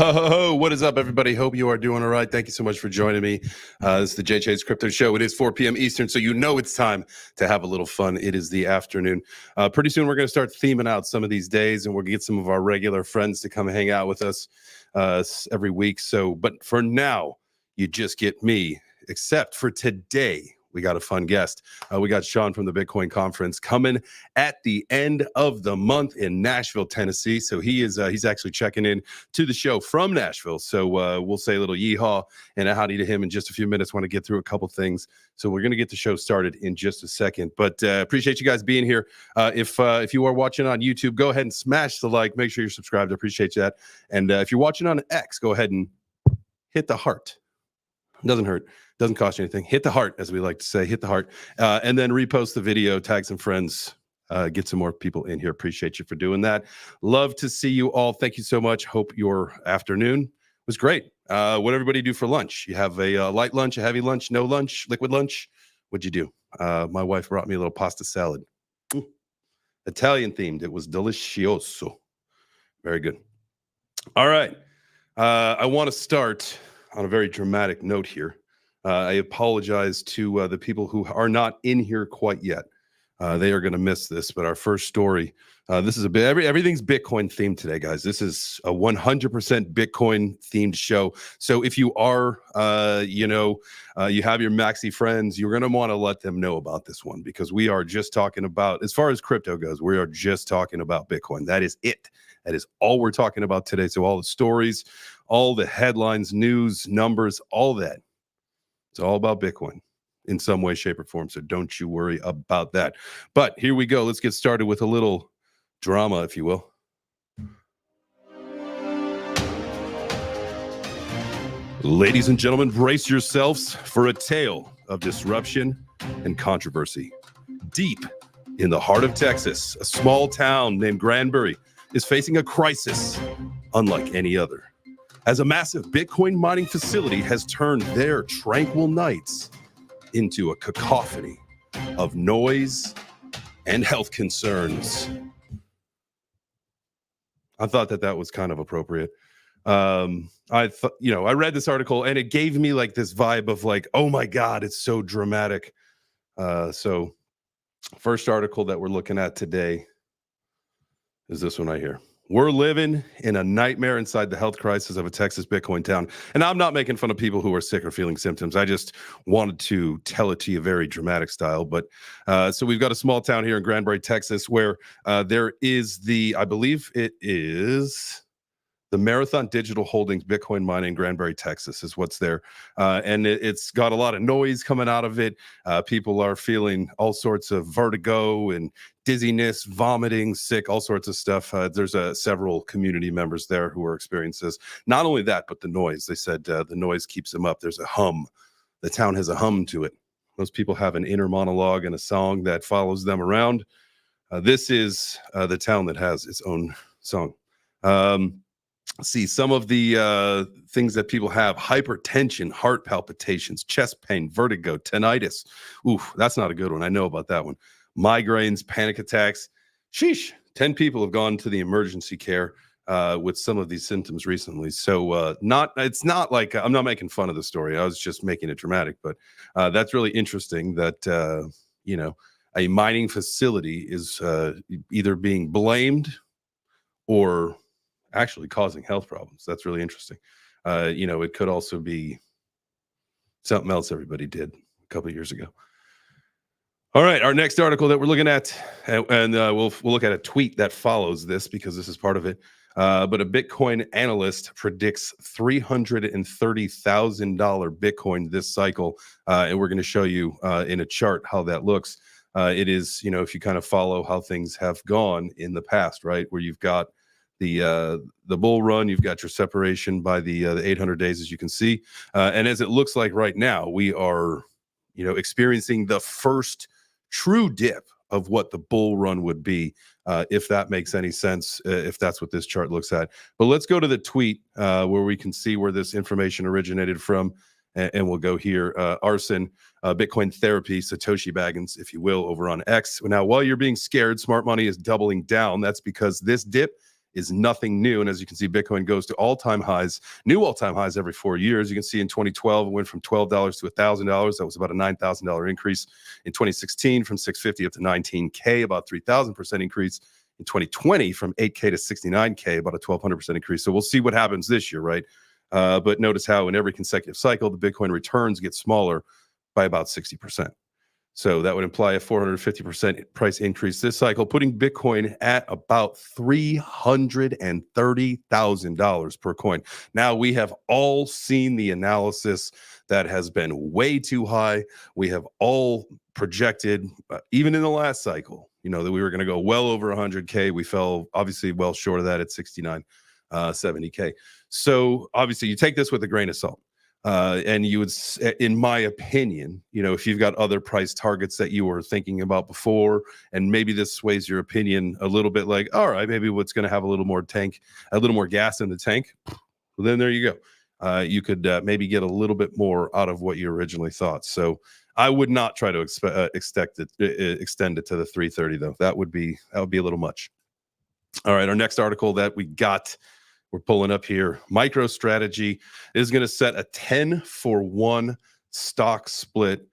Yo, what is up, everybody? Hope you are doing all right. Thank you so much for joining me. This is the JChains Crypto Show. It is 4 p.m. Eastern, so you know it's time to have a little fun. It is the afternoon. Pretty soon, we're going to start theming out some of these days, and we're going to get some of our regular friends to come hang out with us every week. But for now, you just get me, except for today. We got a fun guest. We got Sean from the Bitcoin Conference coming at the end of the month in Nashville, Tennessee. So he's actually checking in to the show from Nashville. So we'll say a little yeehaw and a howdy to him in just a few minutes. Want to get through a couple things. So we're going to get the show started in just a second. But appreciate you guys being here. If you are watching on YouTube, go ahead and smash the like. Make sure you're subscribed. I appreciate that. And if you're watching on X, go ahead and hit the heart. It doesn't hurt. Doesn't cost you anything. Hit the heart, as we like to say. Hit the heart. And then repost the video, tag some friends, get some more people in here. Appreciate you for doing that. Love to see you all. Thank you so much. Hope your afternoon was great. What everybody do for lunch? You have a light lunch, a heavy lunch, no lunch, liquid lunch? What'd you do? My wife brought me a little pasta salad. Italian themed. It was delicioso. Very good. All right. I want to start on a very dramatic note here. I apologize to the people who are not in here quite yet. They are going to miss this, but our first story, this is everything's Bitcoin themed today, guys. This is a 100% Bitcoin themed show. So if you are, you have your maxi friends, you're going to want to let them know about this one, because we are just talking about, as far as crypto goes, we are just talking about Bitcoin. That is it. That is all we're talking about today. So all the stories, all the headlines, news, numbers, all that. It's all about Bitcoin in some way, shape, or form. So don't you worry about that. But here we go. Let's get started with a little drama, if you will. Ladies and gentlemen, brace yourselves for a tale of disruption and controversy. Deep in the heart of Texas, a small town named Granbury is facing a crisis unlike any other, as a massive Bitcoin mining facility has turned their tranquil nights into a cacophony of noise and health concerns. I thought that was kind of appropriate. I read this article and it gave me like this vibe of like, oh my God, it's so dramatic. So first article that we're looking at today is this one right here. We're living in a nightmare inside the health crisis of a Texas Bitcoin town. And I'm not making fun of people who are sick or feeling symptoms. I just wanted to tell it to you very dramatic style. But so we've got a small town here in Granbury, Texas, where there is I believe it is the Marathon Digital Holdings Bitcoin mining in Granbury, Texas is what's there. And it's got a lot of noise coming out of it. People are feeling all sorts of vertigo and dizziness, vomiting, sick, all sorts of stuff. There's several community members there who are experiencing this. Not only that, but the noise. They said the noise keeps them up. There's a hum. The town has a hum to it. Most people have an inner monologue and a song that follows them around. This is the town that has its own song. See some of the things that people have: hypertension, heart palpitations, chest pain, vertigo, tinnitus. Oof, that's not a good one. I know about that one. Migraines, panic attacks. Sheesh. 10 people have gone to the emergency care with some of these symptoms recently. So it's not like I'm not making fun of the story. I was just making it dramatic. But that's really interesting that, a mining facility is either being blamed or actually causing health problems. That's really interesting. It could also be something else everybody did a couple of years ago. All right, our next article that we're looking at, and we'll look at a tweet that follows this because this is part of it. But a Bitcoin analyst predicts $330,000 Bitcoin this cycle, and we're going to show you in a chart how that looks. It is, if you kind of follow how things have gone in the past, right, where you've got the bull run, you've got your separation by the 800 days, as you can see, and as it looks like right now, we are, experiencing the first true dip of what the bull run would be, if that makes any sense, if that's what this chart looks at. But let's go to the tweet where we can see where this information originated from, and we'll go here. Arson, Bitcoin Therapy, Satoshi Baggins, if you will, over on X. Now, while you're being scared, smart money is doubling down. That's because this dip is nothing new. And as you can see, Bitcoin goes to all-time highs, new all-time highs every 4 years. You can see in 2012, it went from $12 to $1,000. That was about a $9,000 increase. In 2016, from 650 up to 19K, about 3,000% increase. In 2020, from 8K to 69K, about a 1,200% increase. So we'll see what happens this year, right? But notice how in every consecutive cycle, the Bitcoin returns get smaller by about 60%. So that would imply a 450% price increase this cycle, putting Bitcoin at about $330,000 per coin. Now, we have all seen the analysis that has been way too high. We have all projected, even in the last cycle, that we were going to go well over 100K. We fell obviously well short of that at 69, 70K. So obviously you take this with a grain of salt. And you would, in my opinion, if you've got other price targets that you were thinking about before, and maybe this sways your opinion a little bit, like, all right, maybe what's going to have a little more gas in the tank, well, then there you go. You could maybe get a little bit more out of what you originally thought. So I would not try to extend it to the 330 though. That would be a little much. All right, our next article that we're pulling up here. MicroStrategy is going to set a 10-for-1 stock split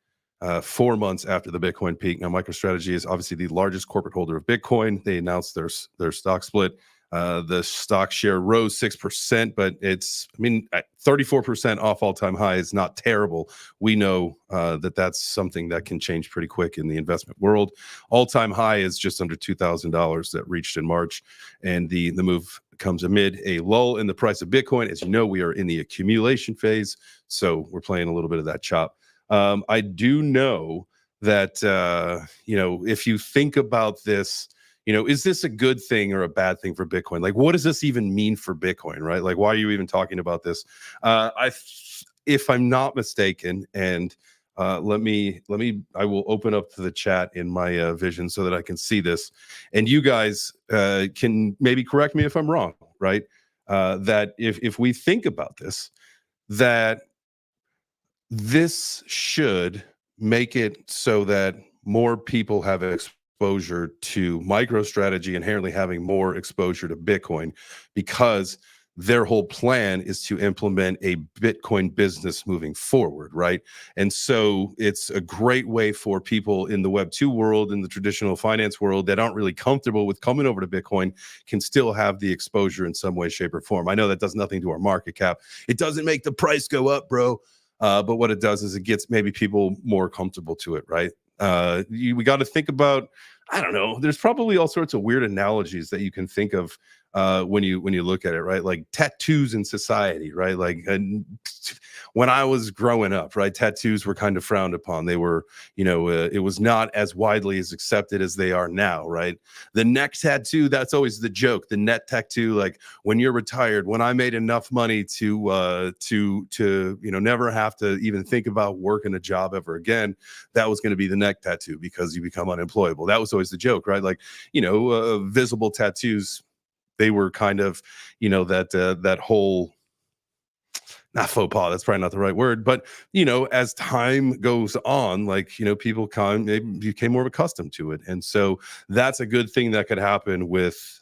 4 months after the Bitcoin peak. Now, MicroStrategy is obviously the largest corporate holder of Bitcoin. They announced their stock split. The stock share rose 6%, but it's, 34% off all-time high is not terrible. We know that's something that can change pretty quick in the investment world. All-time high is just under $2,000 that reached in March, and the move comes amid a lull in the price of Bitcoin. As you know, we are in the accumulation phase, so we're playing a little bit of that chop. I do know that, if you think about this, is this a good thing or a bad thing for Bitcoin? Like, what does this even mean for Bitcoin, right? Like, why are you even talking about this? If I'm not mistaken, and I will open up to the chat in my vision so that I can see this, and you guys can maybe correct me if I'm wrong, right? That if we think about this, that this should make it so that more people have exposure to MicroStrategy, inherently having more exposure to Bitcoin, because their whole plan is to implement a Bitcoin business moving forward, right? And so it's a great way for people in the Web 2 world, in the traditional finance world, that aren't really comfortable with coming over to Bitcoin, can still have the exposure in some way, shape, or form. I know that does nothing to our market cap. It doesn't make the price go up, bro. But what it does is it gets maybe people more comfortable to it, right? We got to think about, I don't know, there's probably all sorts of weird analogies that you can think of when you look at it, right? Like tattoos in society, right? Like when I was growing up, right, tattoos were kind of frowned upon. They were, it was not as widely as accepted as they are now, right? The neck tattoo, that's always the joke. The neck tattoo, like when you're retired, when I made enough money to never have to even think about working a job ever again, that was going to be the neck tattoo because you become unemployable. That was always the joke, right? Like, visible tattoos, they were kind of, that whole, not faux pas, that's probably not the right word, but, as time goes on, like, people maybe became more accustomed to it. And so that's a good thing that could happen with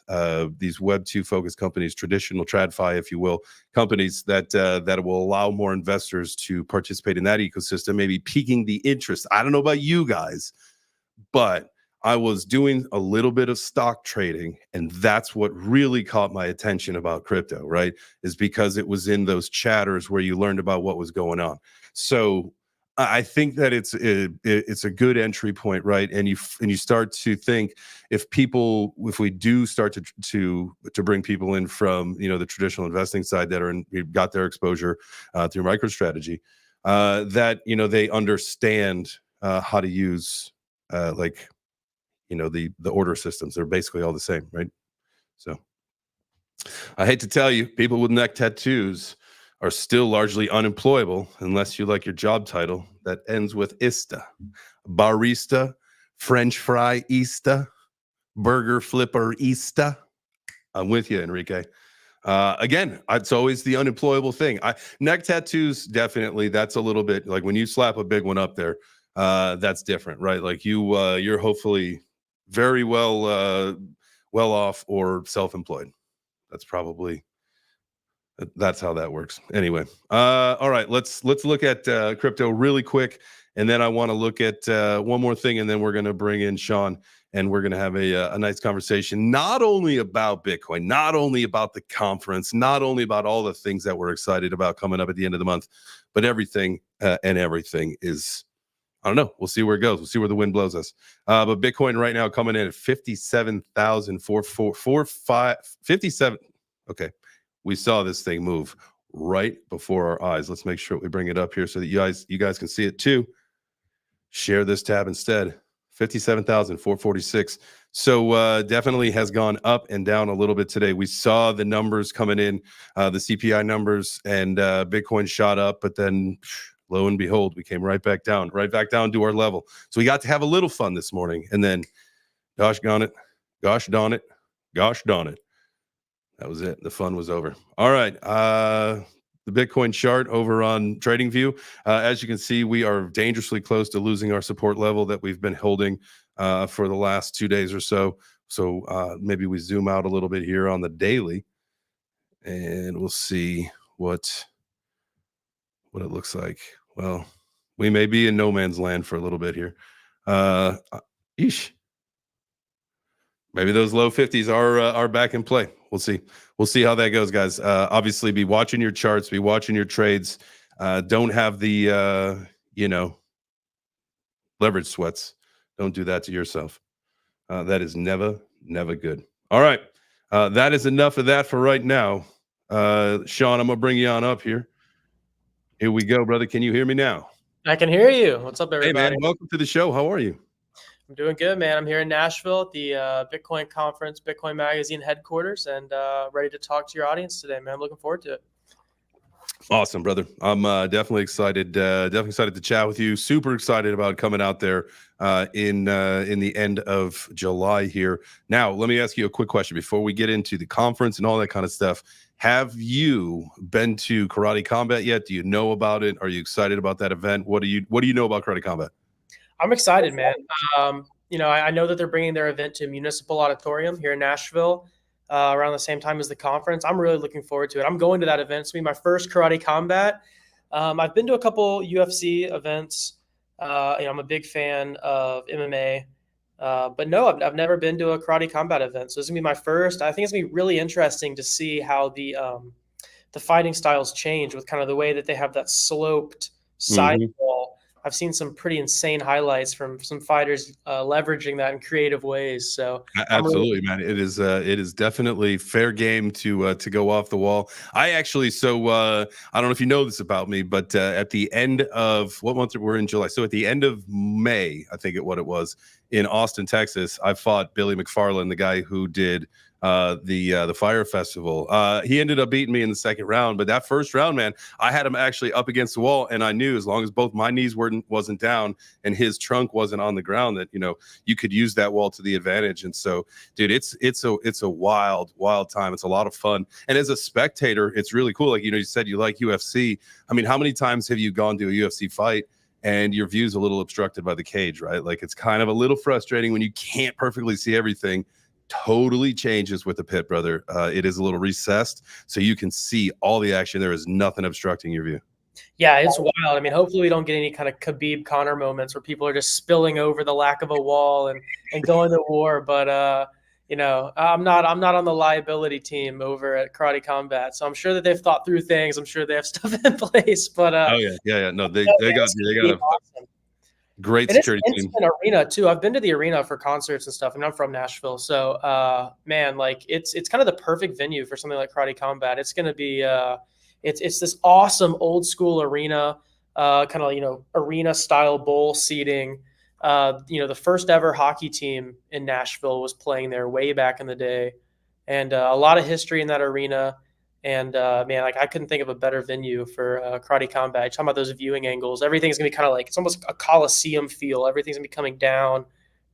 these Web 2 focused companies, traditional TradFi, if you will, companies that will allow more investors to participate in that ecosystem, maybe piquing the interest. I don't know about you guys, but I was doing a little bit of stock trading, and that's what really caught my attention about crypto, right? Is because it was in those chatters where you learned about what was going on. So I think that it's a good entry point, right? And you start to think, if we do start to bring people in from the traditional investing side that got their exposure through MicroStrategy, that they understand how to use the order systems. They're basically all the same, right? So I hate to tell you, people with neck tattoos are still largely unemployable unless you like your job title that ends with ista. Barista, French fry ista, burger flipper ista. I'm with you, Enrique. Again, it's always the unemployable thing. Neck tattoos, definitely, that's a little bit like when you slap a big one up there, that's different, right? Like you're hopefully very well off or self-employed. That's how that works. Anyway, all right, let's look at crypto really quick, and then I want to look at one more thing, and then we're going to bring in Sean, and we're going to have a nice conversation, not only about Bitcoin, not only about the conference, not only about all the things that we're excited about coming up at the end of the month, but everything and everything is. I don't know. We'll see where it goes. We'll see where the wind blows us. But Bitcoin right now coming in at 57,445. Okay. We saw this thing move right before our eyes. Let's make sure we bring it up here so that you guys can see it too. Share this tab instead. 57,446. So definitely has gone up and down a little bit today. We saw the numbers coming in, the CPI numbers, and Bitcoin shot up, but then lo and behold, we came right back down to our level. So we got to have a little fun this morning, and then gosh darn it, that was it. The fun was over. All right. The Bitcoin chart over on TradingView. As you can see, we are dangerously close to losing our support level that we've been holding for the last 2 days or so. So maybe we zoom out a little bit here on the daily, and we'll see what it looks like. Well, we may be in no man's land for a little bit here. Eesh. Maybe those low 50s are back in play. We'll see. We'll see how that goes, guys. Obviously, be watching your charts, be watching your trades. Don't have the leverage sweats. Don't do that to yourself. That is never good. All right. That is enough of that for right now. Sean, I'm gonna bring you on up here. Here we go, brother. Can you hear me now? I can hear you. What's up, everybody? Hey, man. Welcome to the show. How are you? I'm doing good, man. I'm here in Nashville at the Bitcoin conference, Bitcoin Magazine headquarters, and ready to talk to your audience today, man. I'm looking forward to it. Awesome, brother. I'm definitely excited. Definitely excited to chat with you. Super excited about coming out there in the end of July here. Now, let me ask you a quick question before we get into the conference and all that kind of stuff. Have you been to Karate Combat yet? Do you know about it? Are you excited about that event? What do you know about Karate Combat? I'm excited, man. I know that they're bringing their event to Municipal Auditorium here in Nashville around the same time as the conference. I'm really looking forward to it. I'm going to that event. It's going to be my first Karate Combat. I've been to a couple UFC events. I'm a big fan of MMA. But no, I've never been to a Karate Combat event. So this is going to be my first. I think it's going to be really interesting to see how the fighting styles change with kind of the way that they have that sloped side wall. I've seen some pretty insane highlights from some fighters leveraging that in creative ways. So absolutely, man, it is definitely fair game to go off the wall. I actually, I don't know if you know this about me, but at the end of what month we're in July? So at the end of May, I think what it was in Austin, Texas, I fought Billy McFarland, the guy who did the Fire Festival. He ended up beating me in the second round, but that first round, man, I had him actually up against the wall, and I knew as long as both my knees wasn't down and his trunk wasn't on the ground, that you could use that wall to the advantage. And so, dude, it's a wild time. It's a lot of fun, and as a spectator, it's really cool. Like you said you like UFC. I mean, how many times have you gone to a UFC fight and your view's a little obstructed by the cage, right? Like it's kind of a little frustrating when you can't perfectly see everything. Totally changes with the pit, brother. It is a little recessed, so you can see all the action. There is nothing obstructing your view. Yeah, it's wild. I mean, hopefully we don't get any kind of Khabib Conor moments where people are just spilling over the lack of a wall and going to war. But I'm not on the liability team over at Karate Combat, so I'm sure that they've thought through things. I'm sure they have stuff in place. But oh yeah. No, they got awesome. Great security team. It's an arena too. I've been to the arena for concerts and stuff, and I'm from Nashville. So, man, like it's kind of the perfect venue for something like Karate Combat. It's going to be, it's this awesome old school arena, kind of, arena style bowl seating. The first ever hockey team in Nashville was playing there way back in the day, and a lot of history in that arena. And man, like I couldn't think of a better venue for Karate Combat. You're talking about those viewing angles. Everything's gonna be kind of like it's almost a Coliseum feel. Everything's gonna be coming down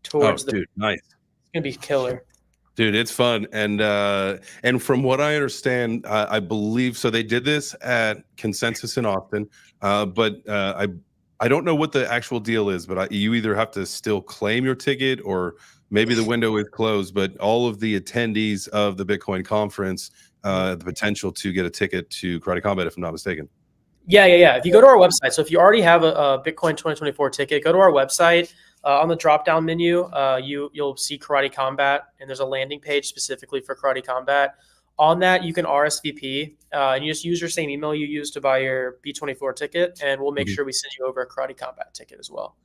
towards dude, nice. It's gonna be killer. Dude, it's fun. And from what I understand, I believe so they did this at Consensus in Austin. But I don't know what the actual deal is, but you either have to still claim your ticket or maybe the window is closed, but all of the attendees of the Bitcoin conference, the potential to get a ticket to Karate Combat, if I'm not mistaken. Yeah. If you go to our website, so if you already have a Bitcoin 2024 ticket, go to our website. On the drop-down menu, you'll see Karate Combat, and there's a landing page specifically for Karate Combat. On that, you can RSVP, and you just use your same email you used to buy your B24 ticket, and we'll make sure we send you over a Karate Combat ticket as well.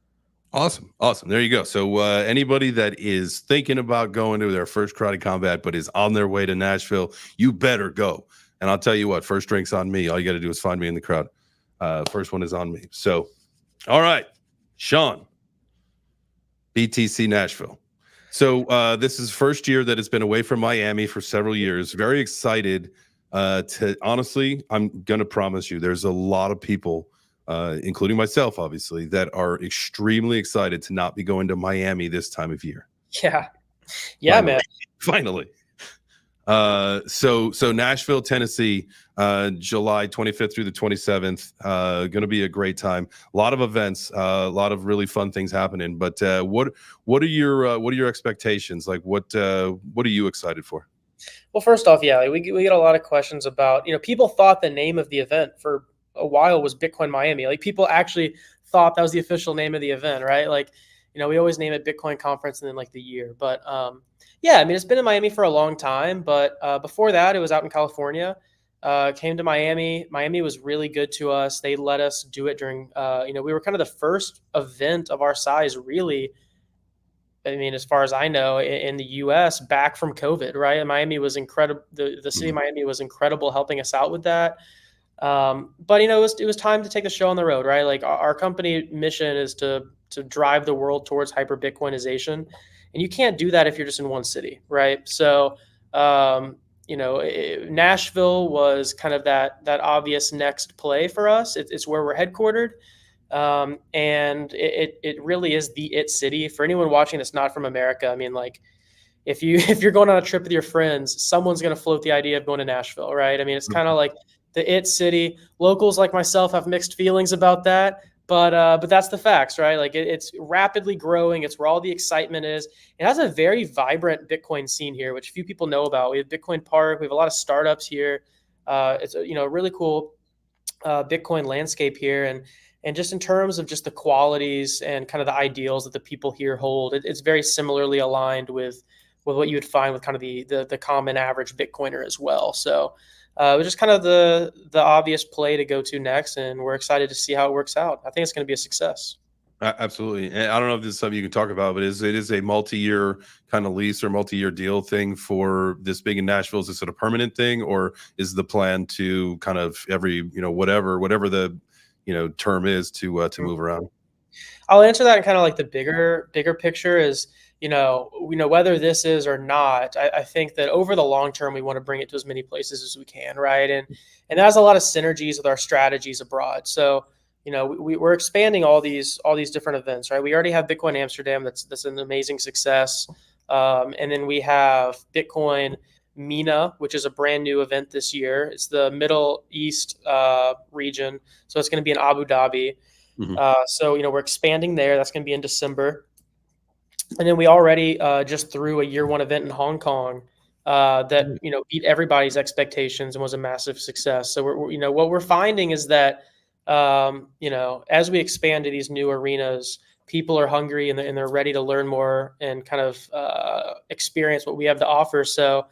Awesome. There you go. So anybody that is thinking about going to their first Karate Combat but is on their way to Nashville, you better go. And I'll tell you what, first drink's on me. All you got to do is find me in the crowd. First one is on me. So, all right, Sean, b.tc Nashville. So this is first year that it's been away from Miami for several years. Very excited to, honestly, I'm going to promise you, there's a lot of people, including myself, obviously, that are extremely excited to not be going to Miami this time of year. Yeah, Finally. man. Finally. So Nashville, Tennessee, July 25th through the 27th, going to be a great time. A lot of events, a lot of really fun things happening. But what are your expectations? Like, what are you excited for? Well, first off, yeah, we get a lot of questions about, people thought the name of the event for a while was Bitcoin Miami. Like, people actually thought that was the official name of the event, right? Like, we always name it Bitcoin Conference and then like the year. But yeah, I mean, it's been in Miami for a long time. But before that, it was out in California. Came to Miami. Miami was really good to us. They let us do it during, we were kind of the first event of our size, really. I mean, as far as I know, in the U.S. back from COVID, right? And Miami was incredible. The city of Miami was incredible helping us out with that. But it was time to take the show on the road, right? Like our company mission is to drive the world towards hyper Bitcoinization, and you can't do that if you're just in one city, right? So, Nashville was kind of that obvious next play for us. It's where we're headquartered. And it really is the it city for anyone watching that's not from America. I mean, like if you're going on a trip with your friends, someone's going to float the idea of going to Nashville, right? I mean, it's kind of like the it city. Locals like myself have mixed feelings about that, but that's the facts, right? Like it's rapidly growing. It's where all the excitement is. It has a very vibrant Bitcoin scene here, which few people know about. We have Bitcoin Park. We have a lot of startups here. It's a really cool Bitcoin landscape here, and just in terms of just the qualities and kind of the ideals that the people here hold, it's very similarly aligned with what you would find with kind of the common average Bitcoiner as well. So it was just kind of the obvious play to go to next, and we're excited to see how it works out. I think it's going to be a success. Absolutely. And I don't know if this is something you can talk about, but it is a multi-year kind of lease or multi-year deal thing for this big in Nashville. Is this sort of permanent thing, or is the plan to kind of every, whatever the, term is to move around? I'll answer that in kind of like the bigger picture is, whether this is or not, I think that over the long term, we want to bring it to as many places as we can. Right. And that has a lot of synergies with our strategies abroad. So, we're expanding all these different events, right? We already have Bitcoin Amsterdam. That's an amazing success. And then we have Bitcoin MENA, which is a brand new event this year. It's the Middle East region. So it's going to be in Abu Dhabi. So, we're expanding there. That's going to be in December. And then we already just threw a year one event in Hong Kong that, beat everybody's expectations and was a massive success. So we're what we're finding is that, as we expand to these new arenas, people are hungry and they're ready to learn more and kind of experience what we have to offer. So,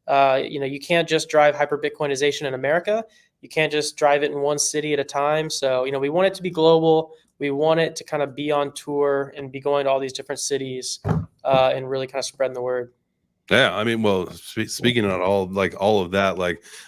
you can't just drive hyper Bitcoinization in America. You can't just drive it in one city at a time. So, we want it to be global. We want it to kind of be on tour and be going to all these different cities and really kind of spreading the word. Yeah, I mean, well, speaking on all of that,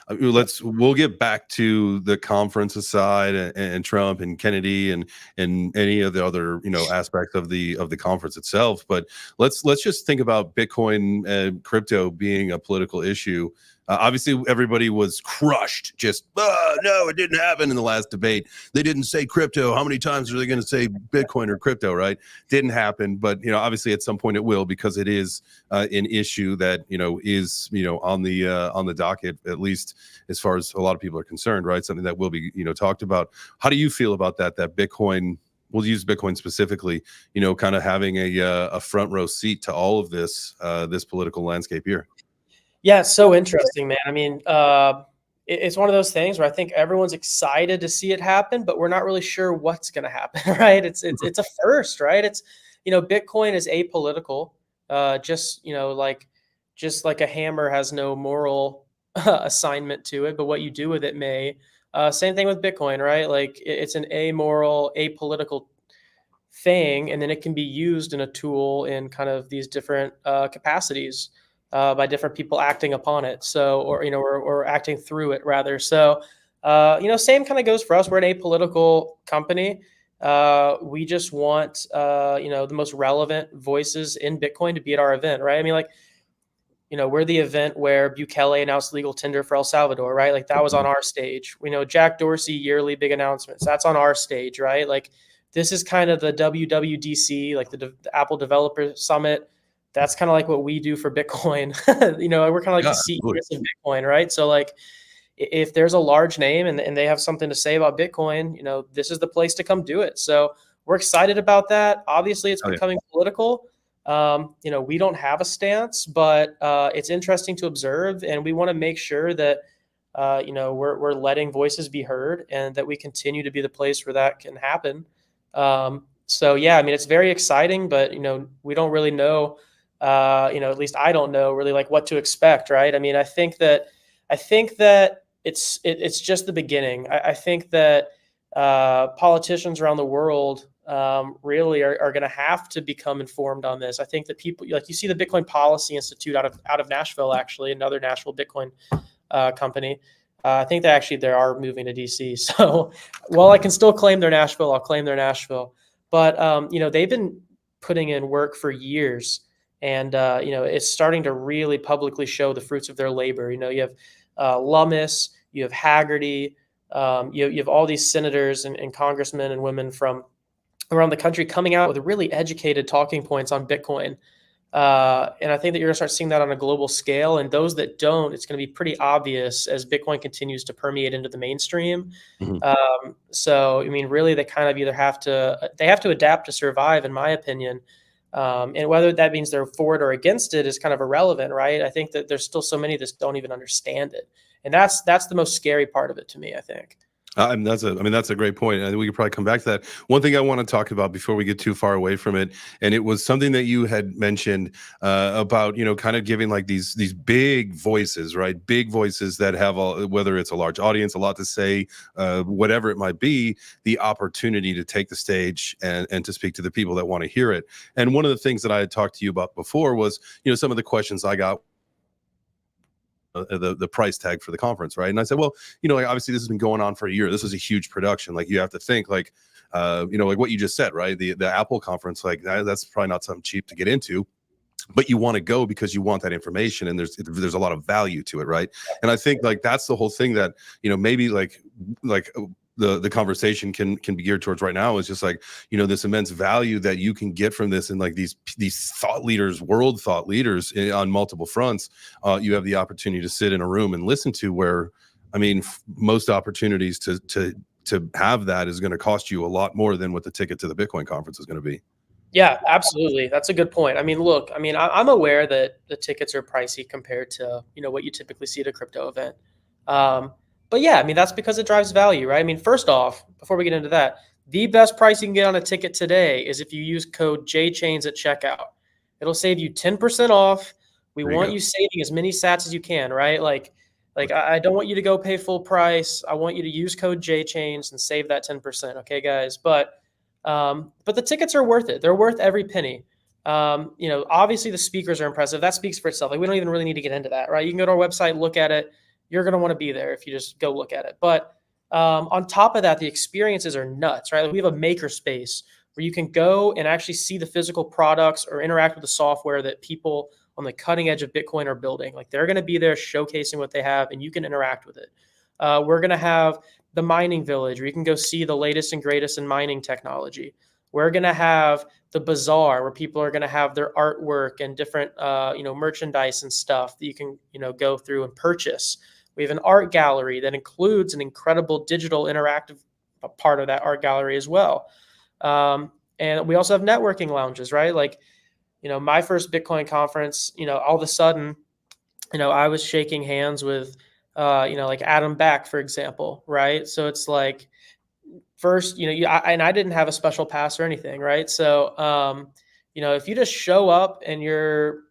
we'll get back to the conference aside and Trump and Kennedy and any of the other aspects of the conference itself. But let's just think about Bitcoin and crypto being a political issue. Obviously, everybody was crushed. Just, no, it didn't happen in the last debate. They didn't say crypto. How many times are they going to say Bitcoin or crypto, right? Didn't happen. But, obviously at some point it will, because it is an issue that, is, on the docket, at least as far as a lot of people are concerned, right? Something that will be, talked about. How do you feel about that Bitcoin we'll use Bitcoin specifically, kind of having a front row seat to all of this political landscape here. Yeah, it's so interesting, man. I mean, it's one of those things where I think everyone's excited to see it happen, but we're not really sure what's going to happen, right? It's a first, right? It's, Bitcoin is apolitical, just like a hammer has no moral assignment to it, but what you do with it may. Same thing with Bitcoin, right? Like it's an amoral, apolitical thing, and then it can be used in a tool in kind of these different capacities by different people acting upon it. So, or acting through it rather. So, same kind of goes for us. We're an apolitical company. We just want, the most relevant voices in Bitcoin to be at our event, right? I mean, like, we're the event where Bukele announced legal tender for El Salvador, right? Like that was on our stage. We know Jack Dorsey yearly big announcements. That's on our stage, right? Like this is kind of the WWDC, like the Apple Developer Summit. That's kind of like what we do for Bitcoin. We're kind of like the CES of Bitcoin, right? So like if there's a large name and they have something to say about Bitcoin, this is the place to come do it. So we're excited about that. Obviously, it's becoming political. We don't have a stance, but it's interesting to observe, and we want to make sure that we're letting voices be heard, and that we continue to be the place where that can happen. So yeah, I mean, it's very exciting, but we don't really know. At least I don't know really like what to expect, right? I mean, I think that it's just the beginning. I think that politicians around the world really are going to have to become informed on this. I think that people, like you see the Bitcoin Policy Institute out of Nashville, actually, another Nashville Bitcoin company. I think that actually they are moving to DC. So while I can still claim they're Nashville, I'll claim they're Nashville. But they've been putting in work for years, and it's starting to really publicly show the fruits of their labor. You have Lummis, you have Haggerty, you have all these senators and congressmen and women from around the country coming out with really educated talking points on Bitcoin. And I think that you're going to start seeing that on a global scale. And those that don't, it's going to be pretty obvious as Bitcoin continues to permeate into the mainstream. Mm-hmm. So, I mean, really, they kind of either have to adapt to survive, in my opinion. And whether that means they're for it or against it is kind of irrelevant, right? I think that there's still so many that don't even understand it. And that's the most scary part of it to me, I think. That's a great point. I think we could probably come back to that. One thing I want to talk about before we get too far away from it, and it was something that you had mentioned about, kind of giving like these big voices, right? Big voices that have whether it's a large audience, a lot to say, whatever it might be, the opportunity to take the stage and to speak to the people that want to hear it. And one of the things that I had talked to you about before was, some of the questions I got. The price tag for the conference, right? And I said, well, like obviously this has been going on for a year. This is a huge production. Like you have to think like, like what you just said, right? The Apple conference, like that's probably not something cheap to get into, but you want to go because you want that information, and there's a lot of value to it, right? And I think like that's the whole thing that maybe like the conversation can be geared towards right now is just like this immense value that you can get from this, and like these thought leaders, world thought leaders on multiple fronts. You have the opportunity to sit in a room and listen to, where I mean most opportunities to have that is going to cost you a lot more than what the ticket to the Bitcoin conference is going to be. Yeah, absolutely. That's a good point. I mean, look, I'm aware that the tickets are pricey compared to what you typically see at a crypto event. But yeah, I mean, that's because it drives value, right? I mean, first off, before we get into that, the best price you can get on a ticket today is if you use code JChains at checkout. It'll save you 10% off. We want you saving as many sats as you can, right? Like I don't want you to go pay full price. I want you to use code JChains and save that 10%. Okay, guys. But the tickets are worth it. They're worth every penny. Obviously the speakers are impressive. That speaks for itself. Like we don't even really need to get into that, right? You can go to our website, look at it. You're going to want to be there if you just go look at it. But on top of that, the experiences are nuts, right? Like we have a maker space where you can go and actually see the physical products or interact with the software that people on the cutting edge of Bitcoin are building. Like they're going to be there showcasing what they have, and you can interact with it. We're going to have the mining village where you can go see the latest and greatest in mining technology. We're going to have the bazaar where people are going to have their artwork and different, merchandise and stuff that you can, go through and purchase. We have an art gallery that includes an incredible digital interactive part of that art gallery as well. And we also have networking lounges, right? Like, my first Bitcoin conference, all of a sudden, I was shaking hands with, like Adam Back, for example, right? So it's like, first, and I didn't have a special pass or anything, right? So, if you just show up and you're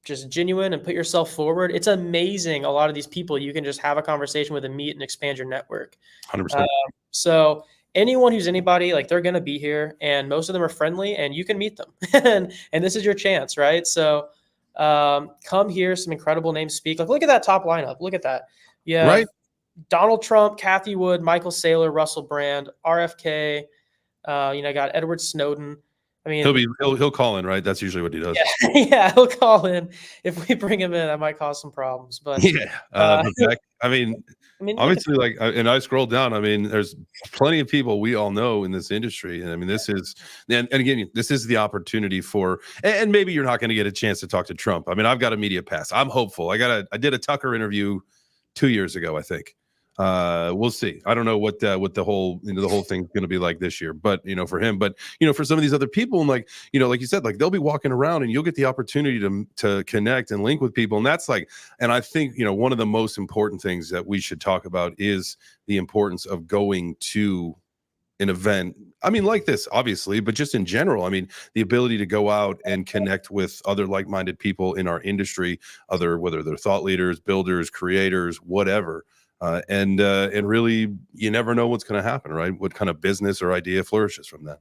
just genuine and put yourself forward, it's amazing. A lot of these people you can just have a conversation with and meet and expand your network. 100%. So anyone who's anybody, like, they're going to be here, and most of them are friendly, and you can meet them. and this is your chance, right? So come here, some incredible names speak. Like, look at that top lineup. Look at that. Yeah. Right. Donald Trump, Kathy Wood, Michael Saylor, Russell Brand, RFK. Got Edward Snowden. I mean, he'll call in, right? That's usually what he does. Yeah, he'll call in. If we bring him in, that might cause some problems. But obviously, like, and I scrolled down. I mean, there's plenty of people we all know in this industry, and I mean, this is, and again, this is the opportunity for, and maybe you're not going to get a chance to talk to Trump. I mean, I've got a media pass. I'm hopeful. I did a Tucker interview 2 years ago, I think. We'll see. I don't know what the whole thing's going to be like this year, but for him, but for some of these other people, and like like you said, like, they'll be walking around and you'll get the opportunity to connect and link with people, and that's like, and I think one of the most important things that we should talk about is the importance of going to an event. I mean, like this, obviously, but just in general. I mean, the ability to go out and connect with other like-minded people in our industry, whether they're thought leaders, builders, creators, whatever. And really, you never know what's going to happen, right? What kind of business or idea flourishes from that?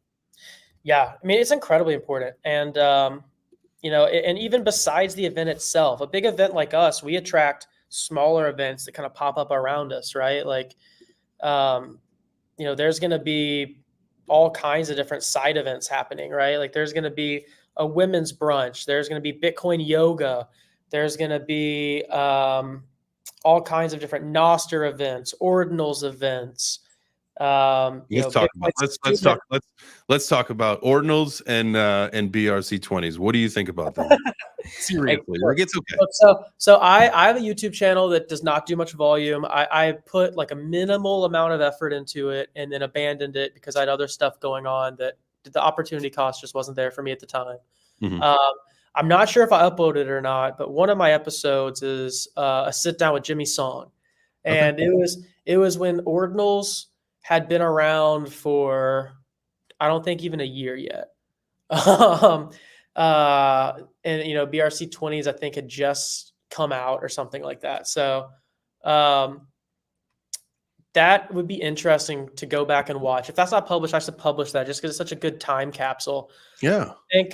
Yeah, I mean, it's incredibly important. And, and even besides the event itself, a big event like us, we attract smaller events that kind of pop up around us, right? Like, there's going to be all kinds of different side events happening, right? Like, there's going to be a women's brunch. There's going to be Bitcoin yoga. There's going to be all kinds of different Noster events, ordinals events. Let's talk about ordinals and BRC20s. What do you think about them? Seriously, like, it's okay. So I have a YouTube channel that does not do much volume. I put like a minimal amount of effort into it and then abandoned it because I had other stuff going on that the opportunity cost just wasn't there for me at the time. Mm-hmm. I'm not sure if I uploaded it or not, but one of my episodes is a sit down with Jimmy Song. And it was when ordinals had been around for, I don't think, even a year yet. And BRC20s, I think, had just come out or something like that. So that would be interesting to go back and watch. If that's not published, I should publish that just because it's such a good time capsule. Yeah. I think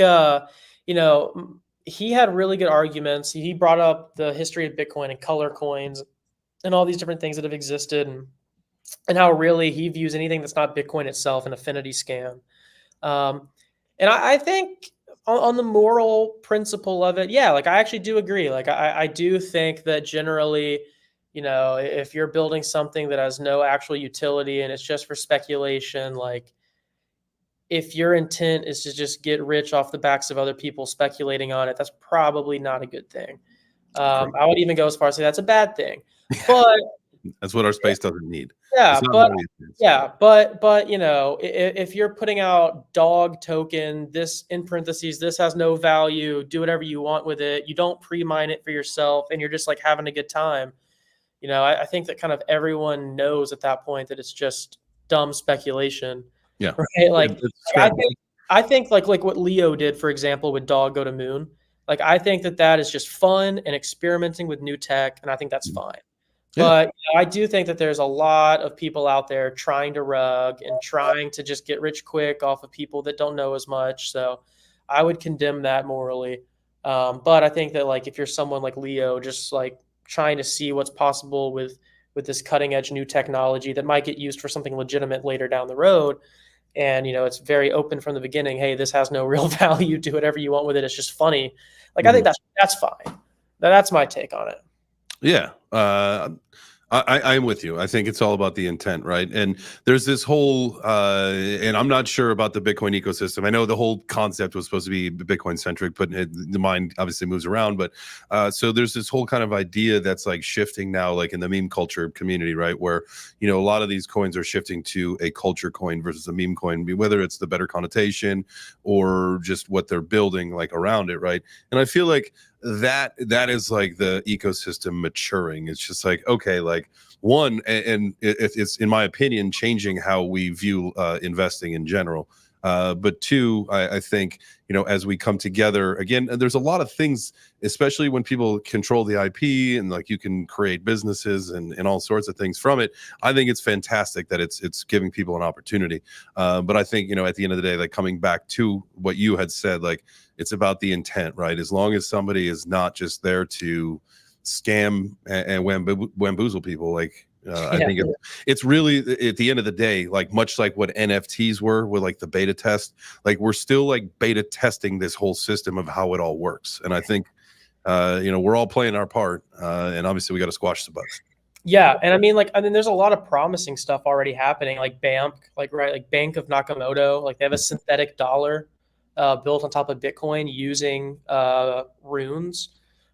he had really good arguments. He brought up the history of Bitcoin and color coins and all these different things that have existed, and how really he views anything that's not Bitcoin itself an affinity scam. And I think on the moral principle of it, yeah, like, I actually do agree. Like, I do think that generally, if you're building something that has no actual utility and it's just for speculation, like, if your intent is to just get rich off the backs of other people speculating on it, that's probably not a good thing. I would even go as far as say that's a bad thing. But that's what our space doesn't need. Yeah, but if you're putting out dog token, this in parentheses, this has no value, do whatever you want with it, you don't pre-mine it for yourself, and you're just like having a good time, I think that kind of everyone knows at that point that it's just dumb speculation. Yeah. Right. Like, I think like what Leo did, for example, with Dog Go to Moon. Like, I think that is just fun and experimenting with new tech, and I think that's fine. Yeah. But I do think that there's a lot of people out there trying to rug and trying to just get rich quick off of people that don't know as much. So I would condemn that morally. But I think that, like, if you're someone like Leo, just like trying to see what's possible with this cutting edge new technology that might get used for something legitimate later down the road, and it's very open from the beginning, hey, this has no real value, do whatever you want with it, it's just funny. Like, I think that's fine. That's my take on it. Yeah. I'm with you. I think it's all about the intent, right? And there's this whole, and I'm not sure about the Bitcoin ecosystem. I know the whole concept was supposed to be Bitcoin centric, but the mind obviously moves around. But so there's this whole kind of idea that's like shifting now, like in the meme culture community, right? Where, a lot of these coins are shifting to a culture coin versus a meme coin, whether it's the better connotation or just what they're building like around it, right? And I feel like that is like the ecosystem maturing. It's just like, okay, like one, and it's in my opinion changing how we view investing in general. But two, I think, as we come together again, there's a lot of things, especially when people control the IP and like you can create businesses and all sorts of things from it. I think it's fantastic that it's giving people an opportunity. But I think, at the end of the day, like coming back to what you had said, like it's about the intent, right? As long as somebody is not just there to scam and wamboozle people, like I think it's really at the end of the day, like much like what NFTs were with like the beta test, like we're still like beta testing this whole system of how it all works. And I think, we're all playing our part, and obviously we got to squash the bugs. Yeah, and I mean, there's a lot of promising stuff already happening, like BAMP, like Bank of Nakamoto, like they have a synthetic dollar built on top of Bitcoin using runes,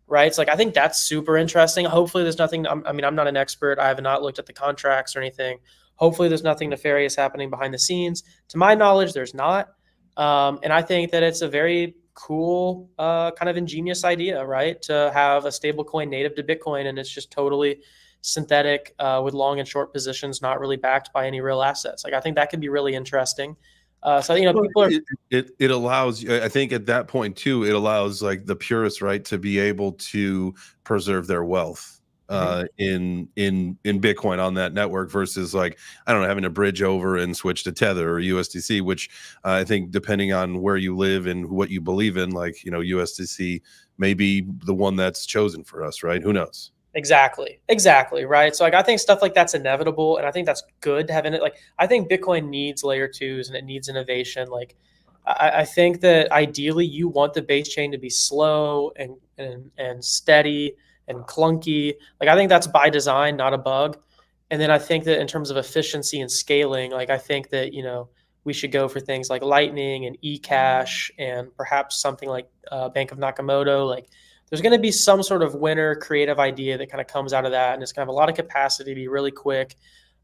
right? It's like I think that's super interesting. Hopefully, there's nothing. I mean, I'm not an expert. I have not looked at the contracts or anything. Hopefully, there's nothing nefarious happening behind the scenes. To my knowledge, there's not. And I think that it's a very cool, kind of ingenious idea, right? To have a stable coin native to Bitcoin, and it's just totally synthetic with long and short positions, not really backed by any real assets. Like I think that could be really interesting. So people are. It allows. I think at that point too, it allows like the purists, right, to be able to preserve their wealth in Bitcoin on that network versus like I don't know having to bridge over and switch to Tether or USDC, which I think depending on where you live and what you believe in, like USDC may be the one that's chosen for us, right? Who knows? Exactly. Right. So like, I think stuff like that's inevitable. And I think that's good to have in it. Like, I think Bitcoin needs layer twos and it needs innovation. Like, I think that ideally you want the base chain to be slow and steady and clunky. Like, I think that's by design, not a bug. And then I think that in terms of efficiency and scaling, like, I think that, we should go for things like Lightning and eCash and perhaps something like Bank of Nakamoto. Like, there's going to be some sort of winner creative idea that kind of comes out of that. And it's kind of a lot of capacity to be really quick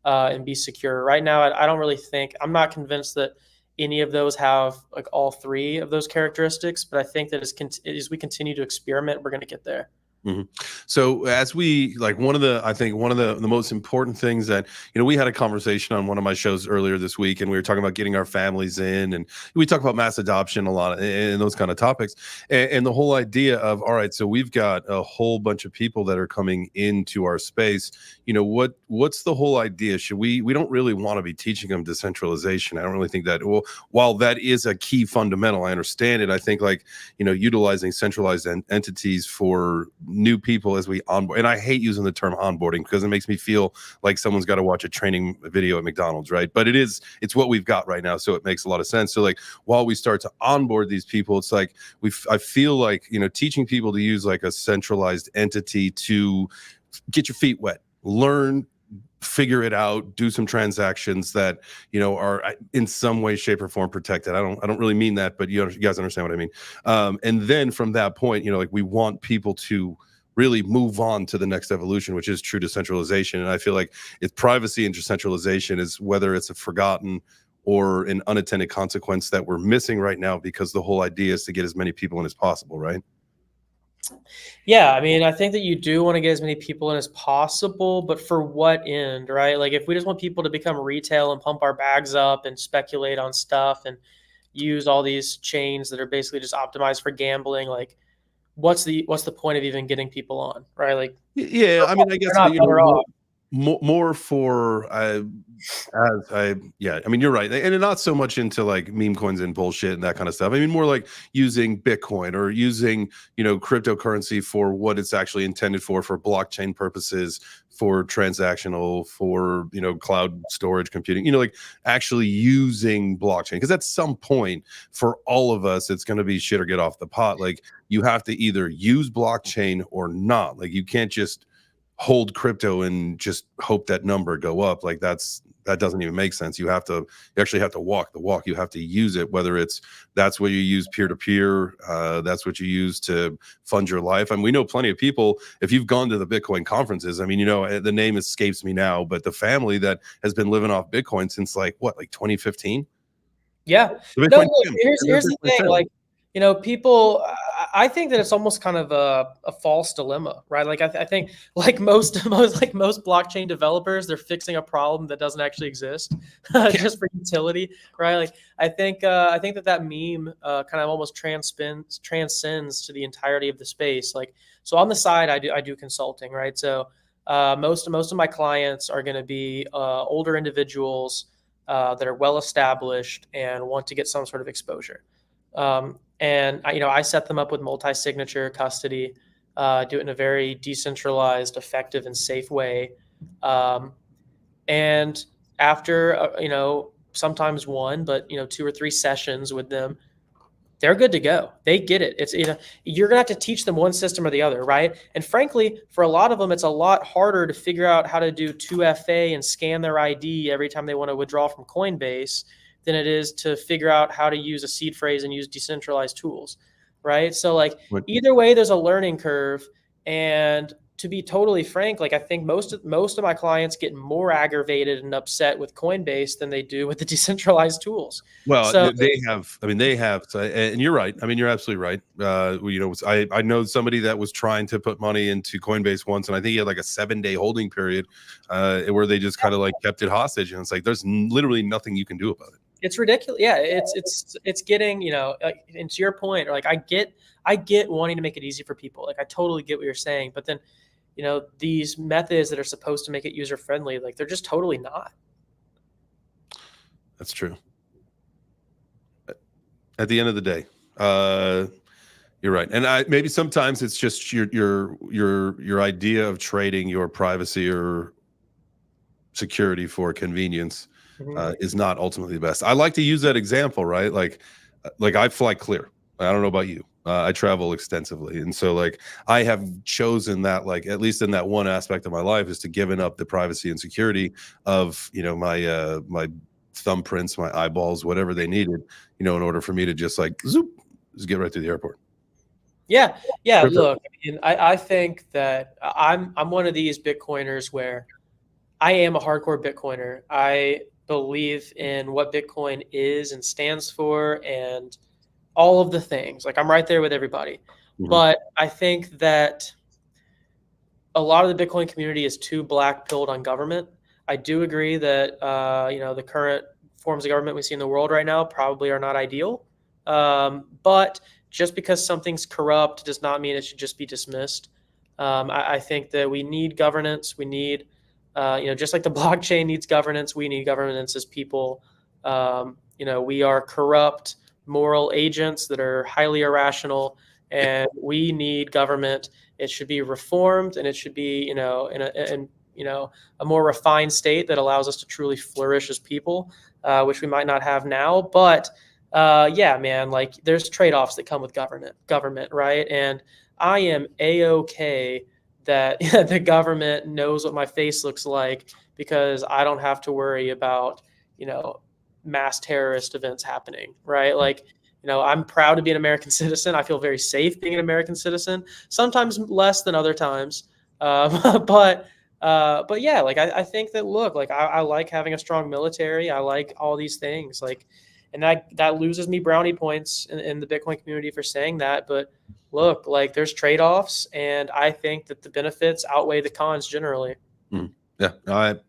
and be secure. Right now, I don't really think, I'm not convinced that any of those have like all three of those characteristics, but I think that as we continue to experiment, we're going to get there. Mm-hmm. So as we like I think one of the most important things that, we had a conversation on one of my shows earlier this week, and we were talking about getting our families in, and we talk about mass adoption a lot and those kind of topics. And the whole idea of, all right, so we've got a whole bunch of people that are coming into our space. What's the whole idea? We don't really want to be teaching them decentralization. I don't really think that, well, while that is a key fundamental, I understand it. I think like, utilizing centralized entities for new people as we onboard, and I hate using the term onboarding because it makes me feel like someone's got to watch a training video at McDonald's, right? But it's what we've got right now, so it makes a lot of sense. So like while we start to onboard these people, it's like I feel like teaching people to use like a centralized entity to get your feet wet, learn, figure it out, do some transactions that are in some way, shape, or form protected. I don't really mean that, but you guys understand what I mean. And then from that point, like we want people to really move on to the next evolution, which is true decentralization. And I feel like if privacy and decentralization is whether it's a forgotten or an unintended consequence that we're missing right now, because the whole idea is to get as many people in as possible, right? Yeah, I mean, I think that you do want to get as many people in as possible, but for what end, right? Like if we just want people to become retail and pump our bags up and speculate on stuff and use all these chains that are basically just optimized for gambling, like what's the point of even getting people on, right? Like yeah, I mean, I guess more for yeah, I mean, you're right, and not so much into like meme coins and bullshit and that kind of stuff. I mean, more like using Bitcoin or using cryptocurrency for what it's actually intended for blockchain purposes, for transactional, for cloud storage computing, like actually using blockchain, because at some point for all of us it's going to be shit or get off the pot. Like you have to either use blockchain or not. Like you can't just hold crypto and just hope that number go up. Like that doesn't even make sense. You actually have to walk the walk. You have to use it, whether that's what you use peer-to-peer, that's what you use to fund your life. I mean, we know plenty of people, if you've gone to the Bitcoin conferences, I mean, the name escapes me now, but the family that has been living off Bitcoin since like 2015. Yeah. The No, Bitcoin look, family. here's the Bitcoin thing. family. Like, people, I think that it's almost kind of a false dilemma, right? Like, I think like most blockchain developers, they're fixing a problem that doesn't actually exist just for utility, right? Like, I think that meme kind of almost transcends to the entirety of the space. Like, so on the side, I do consulting, right? So most of my clients are going to be older individuals that are well established and want to get some sort of exposure. And I set them up with multi-signature custody, do it in a very decentralized, effective, and safe way. And after sometimes one, but 2 or 3 sessions with them, they're good to go. They get it. It's you're gonna have to teach them one system or the other, right? And frankly, for a lot of them, it's a lot harder to figure out how to do 2FA and scan their ID every time they want to withdraw from Coinbase than it is to figure out how to use a seed phrase and use decentralized tools, right? So like either way, there's a learning curve. And to be totally frank, like I think most of my clients get more aggravated and upset with Coinbase than they do with the decentralized tools. Well, So they have, so, and you're right. I mean, you're absolutely right. I know somebody that was trying to put money into Coinbase once, and I think he had like a 7-day holding period where they just kind of like kept it hostage. And it's like, there's literally nothing you can do about it. It's ridiculous. Yeah, it's getting, and to your point, like I get wanting to make it easy for people. Like I totally get what you're saying, but then, these methods that are supposed to make it user friendly, like they're just totally not. That's true. At the end of the day, you're right. And maybe sometimes it's just your idea of trading your privacy or security for convenience is not ultimately the best. I like to use that example, right? Like I fly clear. I don't know about you. I travel extensively. And so like I have chosen that, like, at least in that one aspect of my life, is to giving up the privacy and security of, my thumbprints, my eyeballs, whatever they needed, in order for me to just like just get right to the airport. Yeah. Look, I think that I'm one of these Bitcoiners where I am a hardcore Bitcoiner. I believe in what Bitcoin is and stands for and all of the things. Like I'm right there with everybody. Mm-hmm. But I think that a lot of the Bitcoin community is too black-pilled on government. I do agree that the current forms of government we see in the world right now probably are not ideal. But just because something's corrupt does not mean it should just be dismissed. I think that we need governance. We need, just like the blockchain needs governance, we need governance as people. We are corrupt moral agents that are highly irrational, and we need government. It should be reformed, and it should be, in a more refined state that allows us to truly flourish as people, which we might not have now. But man, like there's trade-offs that come with government, right? And I am A-okay that the government knows what my face looks like because I don't have to worry about, mass terrorist events happening, right? Like, I'm proud to be an American citizen. I feel very safe being an American citizen, sometimes less than other times. But yeah, like I think that, look, like I like having a strong military. I like all these things, like, and that loses me brownie points in the Bitcoin community for saying that. But look, like there's trade-offs, and I think that the benefits outweigh the cons generally. Yeah, I'm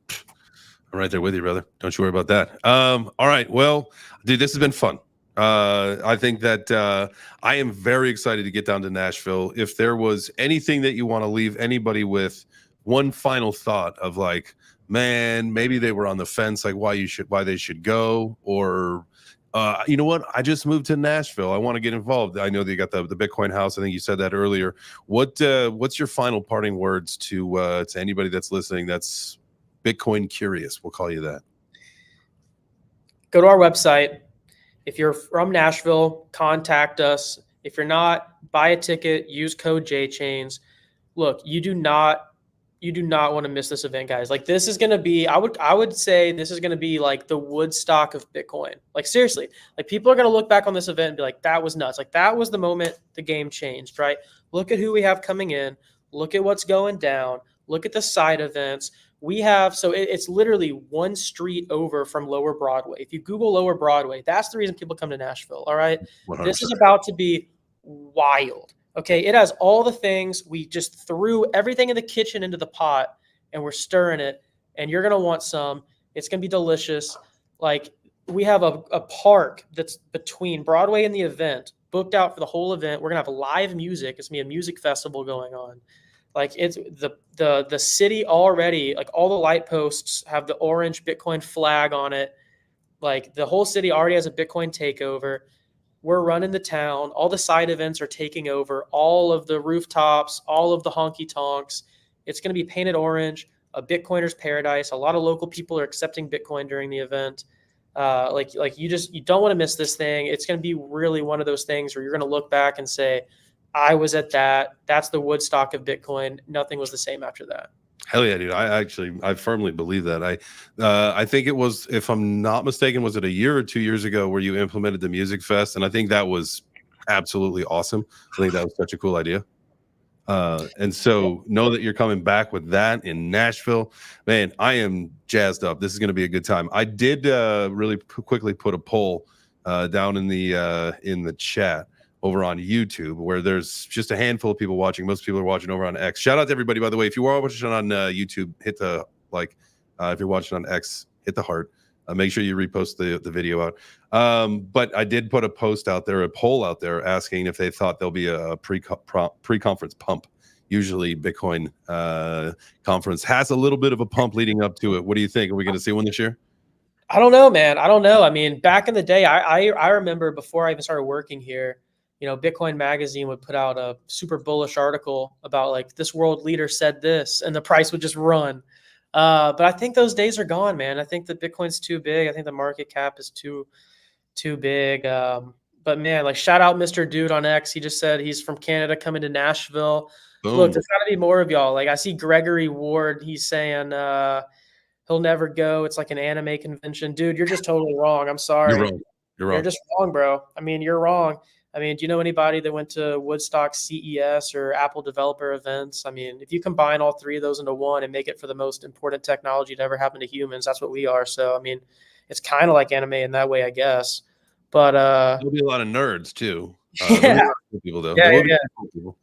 right there with you, brother. Don't you worry about that. All right. Well, dude, this has been fun. I think that I am very excited to get down to Nashville. If there was anything that you want to leave anybody with, one final thought of like, man, maybe they were on the fence, like why they should go, or you know what? I just moved to Nashville. I want to get involved. I know that you got the Bitcoin house. I think you said that earlier. What's your final parting words to anybody that's listening that's Bitcoin curious? We'll call you that. Go to our website. If you're from Nashville, contact us. If you're not, buy a ticket, use code JChains. Look, you do not You do not want to miss this event, guys. Like this is going to be, I would say this is going to be like the Woodstock of Bitcoin. Like seriously, like people are going to look back on this event and be like, that was nuts. Like that was the moment the game changed, right? Look at who we have coming in. Look at what's going down. Look at the side events. We have, so it's literally one street over from Lower Broadway. If you Google Lower Broadway, that's the reason people come to Nashville. All right. 100%. This is about to be wild. Okay, it has all the things. We just threw everything in the kitchen into the pot and we're stirring it. And you're going to want some. It's going to be delicious. Like we have a park that's between Broadway and the event booked out for the whole event. We're going to have live music. It's going to be a music festival going on. Like it's the city already, like all the light posts have the orange Bitcoin flag on it. Like the whole city already has a Bitcoin takeover. We're running the town. All the side events are taking over. All of the rooftops, all of the honky tonks. It's going to be painted orange, a Bitcoiner's paradise. A lot of local people are accepting Bitcoin during the event. Like you don't want to miss this thing. It's going to be really one of those things where you're going to look back and say, I was at that. That's the Woodstock of Bitcoin. Nothing was the same after that. Hell yeah, dude. I firmly believe that. I think it was, if I'm not mistaken, was it a year or 2 years ago where you implemented the Music Fest? And I think that was absolutely awesome. I think that was such a cool idea. And so know that you're coming back with that in Nashville. Man, I am jazzed up. This is going to be a good time. I did really quickly put a poll down in the chat over on YouTube, where there's just a handful of people watching. Most people are watching over on X. Shout out to everybody, by the way. If you are watching on YouTube, hit the like. If you're watching on X, hit the heart. Make sure you repost the video out. But I did put a post out there, a poll out there, asking if they thought there'll be a pre-conference pump. Usually Bitcoin conference has a little bit of a pump leading up to it. What do you think? Are we going to see one this year? I don't know, man. I don't know. I mean, back in the day, I remember before I even started working here, you know, Bitcoin Magazine would put out a super bullish article about like this world leader said this, and the price would just run. But I think those days are gone, man. I think that Bitcoin's too big. I think the market cap is too big. But man, like shout out Mr. Dude on X. He just said he's from Canada coming to Nashville. Boom. Look, there's got to be more of y'all. Like I see Gregory Ward. He's saying he'll never go. It's like an anime convention. Dude, you're just totally wrong. I'm sorry. You're wrong. You're just wrong, bro. I mean, you're wrong. I mean, do you know anybody that went to Woodstock, CES, or Apple developer events? I mean, if you combine all three of those into one and make it for the most important technology to ever happen to humans, that's what we are. So, I mean, it's kind of like anime in that way, I guess. But there'll be a lot of nerds too. Yeah. People though. Yeah. People.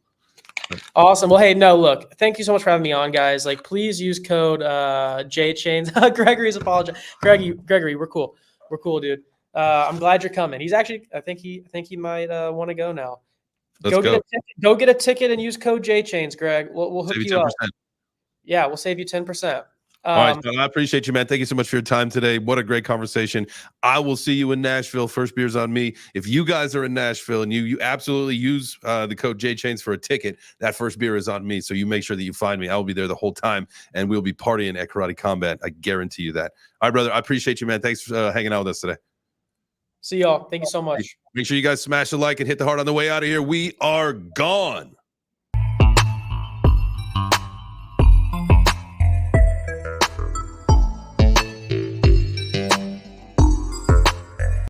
Awesome. Well, hey, no, look, thank you so much for having me on, guys. Like, please use code JChains. Gregory's apologizing. Gregory, we're cool. We're cool, dude. I'm glad you're coming. He's actually, I think he might want to go now. Go get a ticket and use code JChains, Greg. We'll hook you up. Yeah, we'll save you 10%. All right, so I appreciate you, man. Thank you so much for your time today. What a great conversation. I will see you in Nashville. First beer's on me. If you guys are in Nashville and you absolutely use the code JChains for a ticket, that first beer is on me. So you make sure that you find me. I will be there the whole time, and we'll be partying at Karate Combat. I guarantee you that. All right, brother. I appreciate you, man. Thanks for hanging out with us today. See y'all. Thank you so much. Make sure you guys smash the like and hit the heart on the way out of here. We are gone.